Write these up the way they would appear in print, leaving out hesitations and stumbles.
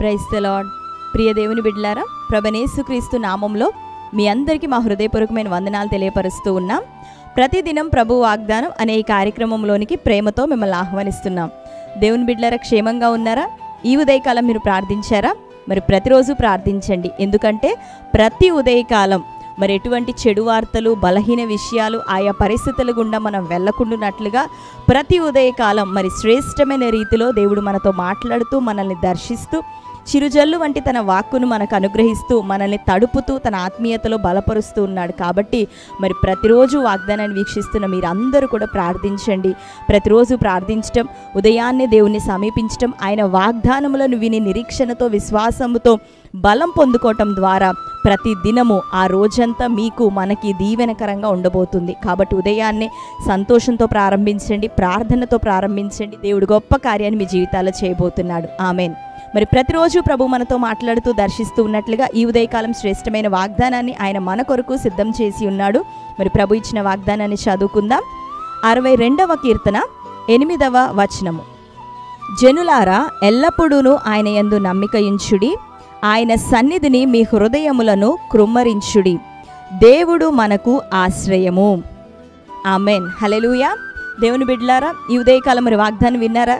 Praise the lord. ప్రియ దేవుని బిడ్డలారా, ప్రభుయేసుక్రీస్తు నామంలో మీ అందరికీ మా హృదయపూర్వకమైన వందనాలు తెలియపరుస్తూ ఉన్నాం. ప్రతిదినం ప్రభు వాగ్దానం అనే ఈ కార్యక్రమంలోనికి ప్రేమతో మిమ్మల్ని ఆహ్వానిస్తున్నాం. దేవుని బిడ్డలారా, క్షేమంగా ఉన్నారా? ఈ ఉదయకాలం మీరు ప్రార్థించారా? మరి ప్రతిరోజు ప్రార్థించండి. ఎందుకంటే ప్రతి ఉదయకాలం మరి ఎటువంటి చెడు వార్తలు, బలహీన విషయాలు, ఆయా పరిస్థితుల గుండా మనం వెళ్ళకుండానట్లుగా ప్రతి ఉదయకాలం మరి శ్రేష్టమైన రీతిలో దేవుడు మనతో మాట్లాడుతూ, మనల్ని దర్శిస్తూ, చిరుజల్లు వంటి తన వాక్కును మనకు అనుగ్రహిస్తూ, మనల్ని తడుపుతూ, తన ఆత్మీయతలో బలపరుస్తూ ఉన్నాడు. కాబట్టి మరి ప్రతిరోజు వాగ్దానాన్ని వీక్షిస్తున్న మీరందరూ కూడా ప్రార్థించండి. ప్రతిరోజు ప్రార్థించటం, ఉదయాన్నే దేవుణ్ణి సమీపించటం, ఆయన వాగ్దానములను విని నిరీక్షణతో, విశ్వాసముతో బలం పొందుకోవటం ద్వారా ప్రతి దినము ఆ రోజంతా మీకు మనకి దీవెనకరంగా ఉండబోతుంది. కాబట్టి ఉదయాన్నే సంతోషంతో ప్రారంభించండి, ప్రార్థనతో ప్రారంభించండి. దేవుడు గొప్ప కార్యాన్ని మీ జీవితాల్లో చేయబోతున్నాడు. ఆమేన్. మరి ప్రతిరోజు ప్రభు మనతో మాట్లాడుతూ దర్శిస్తూ ఉన్నట్లుగా ఈ ఉదయకాలం శ్రేష్టమైన వాగ్దానాన్ని ఆయన మన కొరకు సిద్ధం చేసి ఉన్నాడు. మరి ప్రభు ఇచ్చిన వాగ్దానాన్ని చదువుకుందాం. 62వ కీర్తన 8వ వచనము. జనులారా, ఎల్లప్పుడూ ఆయన యందు నమ్మిక ఉంచుడి, ఆయన సన్నిధిని మీ హృదయములను కృమ్మరించుడి. దేవుడు మనకు ఆశ్రయము. ఆమేన్. హల్లెలూయా. దేవుని బిడ్డలారా, ఈ ఉదయకాలం మరి వాగ్దానం విన్నారా?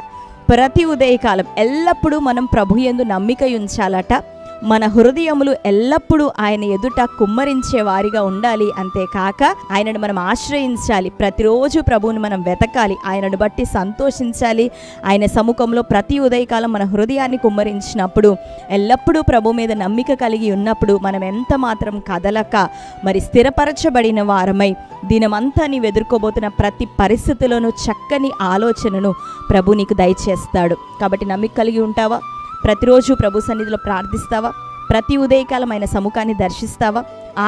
ప్రతి ఉదయకాలం ఎల్లప్పుడూ మనం ప్రభు యందు నమ్మిక ఉంచాలట. మన హృదయములు ఎల్లప్పుడూ ఆయన ఎదుట కుమ్మరించే వారిగా ఉండాలి. అంతేకాక ఆయనను మనం ఆశ్రయించాలి. ప్రతిరోజు ప్రభువుని మనం వెతకాలి, ఆయనను బట్టి సంతోషించాలి. ఆయన సముఖంలో ప్రతి ఉదయకాలం మన హృదయాన్ని కుమ్మరించినప్పుడు, ఎల్లప్పుడూ ప్రభు మీద నమ్మిక కలిగి ఉన్నప్పుడు మనం ఎంత మాత్రం కదలక మరి స్థిరపరచబడిన వారమై దినమంతా నీవు ఎదుర్కోబోతున్న ప్రతి పరిస్థితిలోనూ చక్కని ఆలోచనను ప్రభు నీకు దయచేస్తాడు. కాబట్టి నమ్మిక కలిగి ఉంటావా? ప్రతిరోజు ప్రభు సన్నిధిలో ప్రార్థిస్తావా? ప్రతి ఉదయకాలం ఆయన సముఖాన్ని దర్శిస్తావా?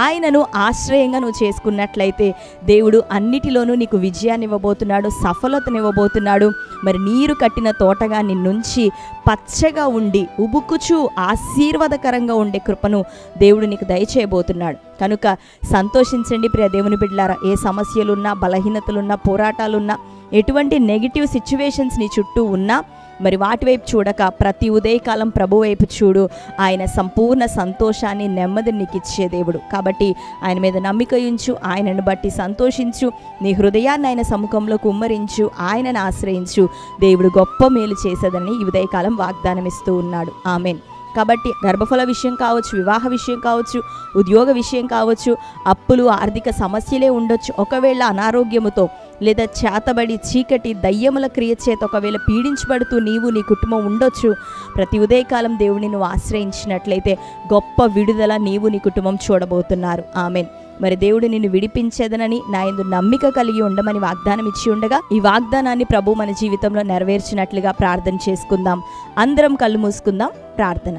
ఆయనను ఆశ్రయంగా నువ్వు చేసుకున్నట్లయితే దేవుడు అన్నిటిలోనూ నీకు విజయాన్ని ఇవ్వబోతున్నాడు, సఫలతనివ్వబోతున్నాడు. మరి నీరు కట్టిన తోటగా నిన్నుంచి పచ్చగా ఉండి ఉబుకుచూ ఆశీర్వాదకరంగా ఉండే కృపను దేవుడు నీకు దయచేయబోతున్నాడు. కనుక సంతోషించండి ప్రియ దేవుని బిడ్డలారా. ఏ సమస్యలున్నా, బలహీనతలున్నా, పోరాటాలున్నా, ఎటువంటి నెగిటివ్ సిచ్యువేషన్స్ నీ చుట్టూ ఉన్నా మరి వాటి వైపు చూడక ప్రతి ఉదయకాలం ప్రభు వైపు చూడు. ఆయన సంపూర్ణ సంతోషాన్ని, నెమ్మదిని నీకు ఇచ్చే దేవుడు. కాబట్టి ఆయన మీద నమ్మిక ఉంచు, ఆయనను బట్టి సంతోషించు, నీ హృదయాన్ని ఆయన సముఖంలో కుమ్మరించు, ఆయనను ఆశ్రయించు. దేవుడు గొప్ప మేలు చేసేదని ఈ ఉదయకాలం వాగ్దానం ఇస్తూ ఉన్నాడు. ఆమేన్. కాబట్టి గర్భఫల విషయం కావచ్చు, వివాహ విషయం కావచ్చు, ఉద్యోగ విషయం కావచ్చు, అప్పులు, ఆర్థిక సమస్యలే ఉండొచ్చు. ఒకవేళ అనారోగ్యముతో లేదా చేతబడి చీకటి దయ్యముల క్రియ చేత ఒకవేళ పీడించబడుతూ నీవు నీ కుటుంబం ఉండొచ్చు. ప్రతి ఉదయకాలం దేవుని నువ్వు ఆశ్రయించినట్లయితే గొప్ప విడుదల నీవు నీ కుటుంబం చూడబోతున్నారు. ఆమేన్. మరి దేవుడు నిన్ను విడిపించేదనని, నా యందు నమ్మిక కలిగి ఉండమని వాగ్దానం ఇచ్చి ఉండగా ఈ వాగ్దానాన్ని ప్రభు మన జీవితంలో నెరవేర్చినట్లుగా ప్రార్థన చేసుకుందాం. అందరం కళ్ళు మూసుకుందాం. ప్రార్థన.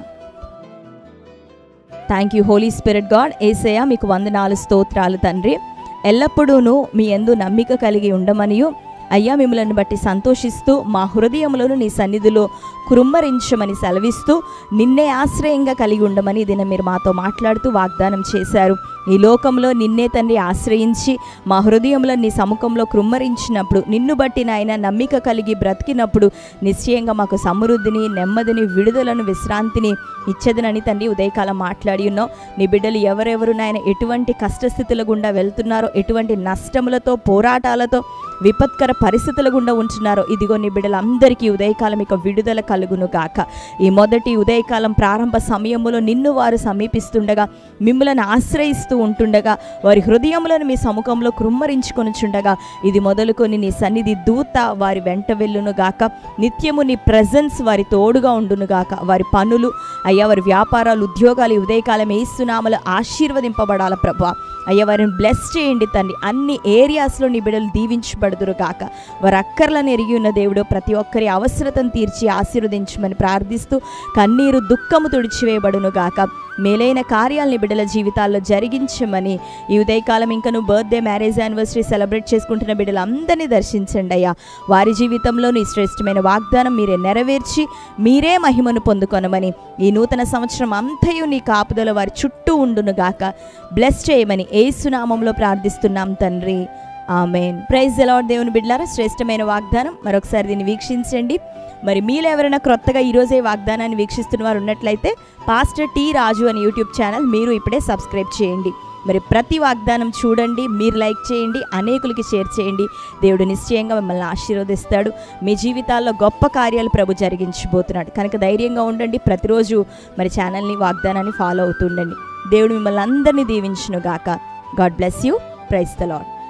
Thank you holy spirit God. యేసయ్య మీకు వందనాలు, స్తోత్రాలు తండ్రి. ఎల్లప్పుడూ మీ యందు నమ్మిక కలిగి ఉండమనియు, అయ్యా మిమ్మల్ని బట్టి సంతోషిస్తూ మా హృదయములను నీ సన్నిధిలో కృమ్మరించమని సెలవిస్తూ నిన్నే ఆశ్రయంగా కలిగి ఉండమని దినం మీరు మాతో మాట్లాడుతూ వాగ్దానం చేశారు. ఈ లోకంలో నిన్నే తండ్రి ఆశ్రయించి మా హృదయంలో నీ సముఖంలో కృమ్మరించినప్పుడు, నిన్ను బట్టి నాయన నమ్మిక కలిగి బ్రతికినప్పుడు నిశ్చయంగా మాకు సమృద్ధిని, నెమ్మదిని, విడుదలను, విశ్రాంతిని ఇచ్చేదనని తండ్రి ఉదయకాలం మాట్లాడి ఉన్నావు. నీ బిడ్డలు ఎవరెవరు నాయన ఎటువంటి కష్టస్థితుల గుండా వెళ్తున్నారో, ఎటువంటి నష్టములతో, పోరాటాలతో, విపత్కర పరిస్థితుల గుండా ఉంటున్నారో, ఇదిగో నీ బిడ్డలందరికీ ఉదయకాలం ఇక విడుదల కలుగును గాక. ఈ మొదటి ఉదయకాలం ప్రారంభ సమయంలో నిన్ను వారు సమీపిస్తుండగా, మిమ్మల్ని ఆశ్రయిస్తూ ఉంటుండగా, వారి హృదయములను మీ సముఖంలో కృమ్మరించుకొనుచుండగా, ఇది మొదలుకొని నీ సన్నిధి దూత వారి వెంట వెళ్ళును గాక. నిత్యము నీ ప్రెజెన్స్ వారి తోడుగా ఉండును గాక. వారి పనులు అయ్యా, వారి వ్యాపారాలు, ఉద్యోగాలు ఈ ఉదయకాలం యేసు నామములో ఆశీర్వదింపబడాల ప్రభువా. అయ్యా వారిని బ్లెస్ చేయండి తండ్రి. అన్ని ఏరియాస్లో నీ బిడ్డలు దీవించబడుదురు గాక. వారి అక్కర్లను ఎరిగి ఉన్న దేవుడు ప్రతి ఒక్కరి అవసరతను తీర్చి ఆశీర్వదించమని ప్రార్థిస్తూ, కన్నీరు, దుఃఖము తుడిచివేయబడును గాక. మేలైన కార్యాలని బిడ్డల జీవితాల్లో జరిగించమని ఈ ఉదయకాలం ఇంకా నువ్వు బర్త్డే, మ్యారేజ్ యానివర్సరీ సెలబ్రేట్ చేసుకుంటున్న బిడ్డలందరినీ దర్శించండి అయ్యా. వారి జీవితంలో నీ శ్రేష్టమైన వాగ్దానం మీరే నెరవేర్చి మీరే మహిమను పొందుకొనమని, ఈ నూతన సంవత్సరం అంతయు నీ కాపుదల వారి చుట్టూ ఉండును గాక. బ్లెస్ చేయమని యేసు నామములో ప్రార్థిస్తున్నాం తండ్రి. ఆమేన్. Praise the Lord. దేవుని బిడ్డలారా, శ్రేష్టమైన వాగ్దానం. మరొకసారి దీన్ని వీక్షించండి. మరి మీలో ఎవరైనా క్రొత్తగా ఈరోజే వాగ్దానాన్ని వీక్షిస్తున్న వారు ఉన్నట్లయితే పాస్టర్ టి రాజు అని యూట్యూబ్ ఛానల్ మీరు ఇప్పుడే సబ్స్క్రైబ్ చేయండి. మరి ప్రతి వాగ్దానం చూడండి, మీరు లైక్ చేయండి, అనేకులకి షేర్ చేయండి. దేవుడు నిశ్చయంగా మిమ్మల్ని ఆశీర్వదిస్తాడు. మీ జీవితాల్లో గొప్ప కార్యాలు ప్రభు జరిగించబోతున్నాడు కనుక ధైర్యంగా ఉండండి. ప్రతిరోజు మరి ఛానల్ని, వాగ్దానాన్ని ఫాలో అవుతుండండి. దేవుడు మిమ్మల్ని అందరినీ దీవించును గాక. God bless you. Praise the lord.